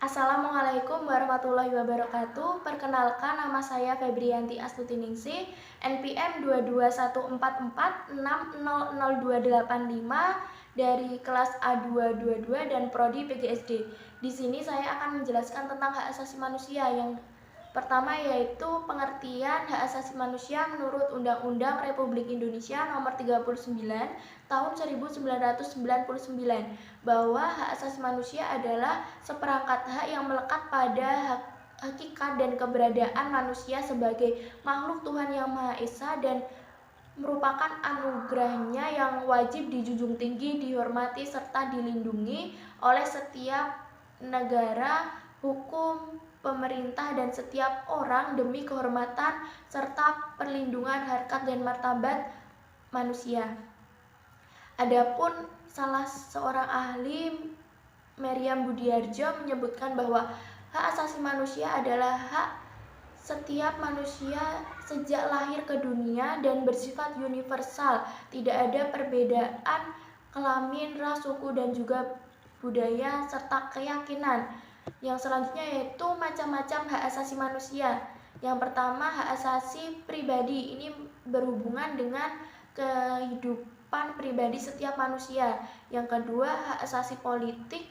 Assalamualaikum warahmatullahi wabarakatuh. Perkenalkan, nama saya Febrianti Astuti-Ningsih, NPM 22144600285 dari kelas A222 dan Prodi PGSD. Di sini saya akan menjelaskan tentang hak asasi manusia. Yang pertama yaitu pengertian hak asasi manusia menurut Undang-Undang Republik Indonesia Nomor 39 Tahun 1999, bahwa hak asasi manusia adalah seperangkat hak yang melekat pada hakikat dan keberadaan manusia sebagai makhluk Tuhan Yang Maha Esa dan merupakan anugerahnya yang wajib dijunjung tinggi, dihormati, serta dilindungi oleh setiap negara, hukum, pemerintah, dan setiap orang demi kehormatan serta perlindungan harkat dan martabat manusia. Adapun salah seorang ahli, Meriam Budiarjo, menyebutkan bahwa hak asasi manusia adalah hak setiap manusia sejak lahir ke dunia dan bersifat universal, tidak ada perbedaan kelamin, ras, suku, dan juga budaya serta keyakinan. Yang selanjutnya yaitu macam-macam hak asasi manusia. Yang pertama, hak asasi pribadi. Ini berhubungan dengan kehidupan pribadi setiap manusia. Yang kedua, hak asasi politik.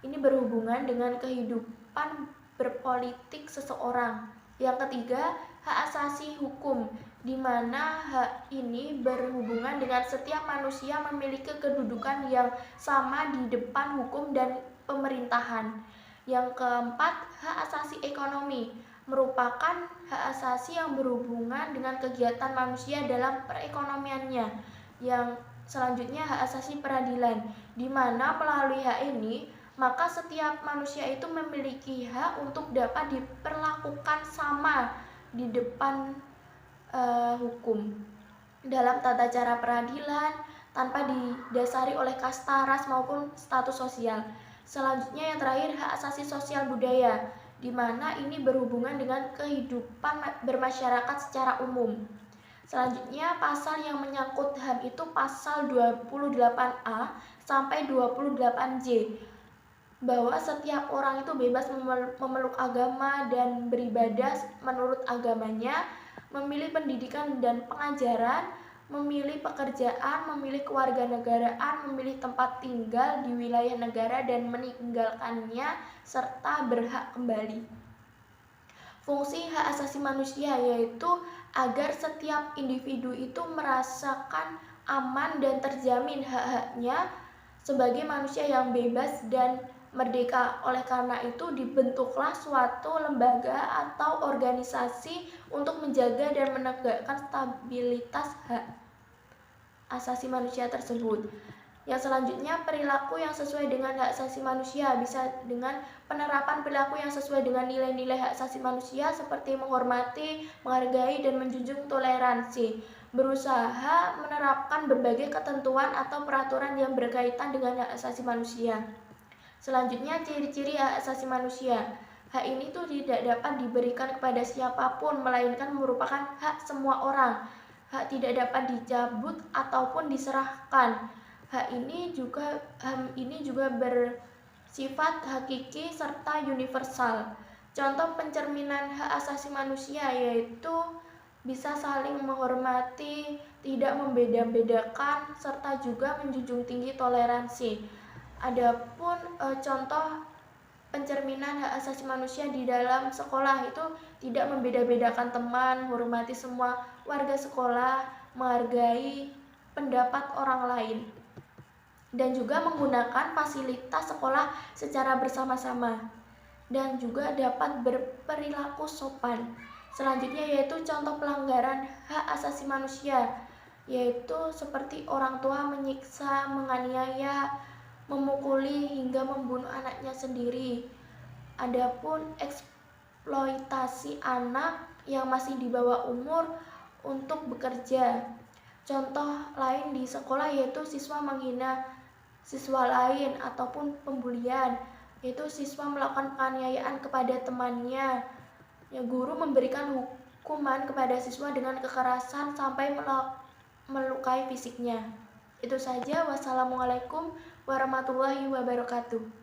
Ini berhubungan dengan kehidupan berpolitik seseorang. Yang ketiga, hak asasi hukum, di mana hak ini berhubungan dengan setiap manusia memiliki kedudukan yang sama di depan hukum dan pemerintahan. Yang keempat, hak asasi ekonomi, merupakan hak asasi yang berhubungan dengan kegiatan manusia dalam perekonomiannya. Yang selanjutnya, hak asasi peradilan, di mana melalui hak ini maka setiap manusia itu memiliki hak untuk dapat diperlakukan sama di depan hukum dalam tata cara peradilan tanpa didasari oleh kasta, ras, maupun status sosial. Selanjutnya yang terakhir, hak asasi sosial budaya, di mana ini berhubungan dengan kehidupan bermasyarakat secara umum. Selanjutnya, pasal yang menyangkut HAM itu pasal 28A sampai 28J, bahwa setiap orang itu bebas memeluk agama dan beribadah menurut agamanya, memilih pendidikan dan pengajaran, memilih pekerjaan, memilih kewarganegaraan, memilih tempat tinggal di wilayah negara dan meninggalkannya, serta berhak kembali. Fungsi hak asasi manusia yaitu agar setiap individu itu merasakan aman dan terjamin hak-haknya sebagai manusia yang bebas dan merdeka. Oleh karena itu dibentuklah suatu lembaga atau organisasi untuk menjaga dan menegakkan stabilitas hak asasi manusia tersebut. Yang selanjutnya, perilaku yang sesuai dengan hak asasi manusia bisa dengan penerapan perilaku yang sesuai dengan nilai-nilai hak asasi manusia seperti menghormati, menghargai, dan menjunjung toleransi. Berusaha menerapkan berbagai ketentuan atau peraturan yang berkaitan dengan hak asasi manusia. Selanjutnya, ciri-ciri hak asasi manusia. Hak ini tuh tidak dapat diberikan kepada siapapun, melainkan merupakan hak semua orang. Hak tidak dapat dicabut ataupun diserahkan. HAM ini juga bersifat hakiki serta universal. Contoh pencerminan hak asasi manusia yaitu bisa saling menghormati, tidak membeda-bedakan, serta juga menjunjung tinggi toleransi. Adapun contoh pencerminan hak asasi manusia di dalam sekolah itu tidak membeda-bedakan teman, menghormati semua warga sekolah, menghargai pendapat orang lain, dan juga menggunakan fasilitas sekolah secara bersama-sama, dan juga dapat berperilaku sopan. Selanjutnya yaitu contoh pelanggaran hak asasi manusia, yaitu seperti orang tua menyiksa, menganiaya, memukuli, hingga membunuh anaknya sendiri. Adapun eksploitasi anak yang masih di bawah umur untuk bekerja. Contoh lain di sekolah yaitu siswa menghina siswa lain ataupun pembulian, yaitu siswa melakukan penganiayaan kepada temannya. Ya, guru memberikan hukuman kepada siswa dengan kekerasan sampai melukai fisiknya. Itu saja. Wassalamualaikum warahmatullahi wabarakatuh.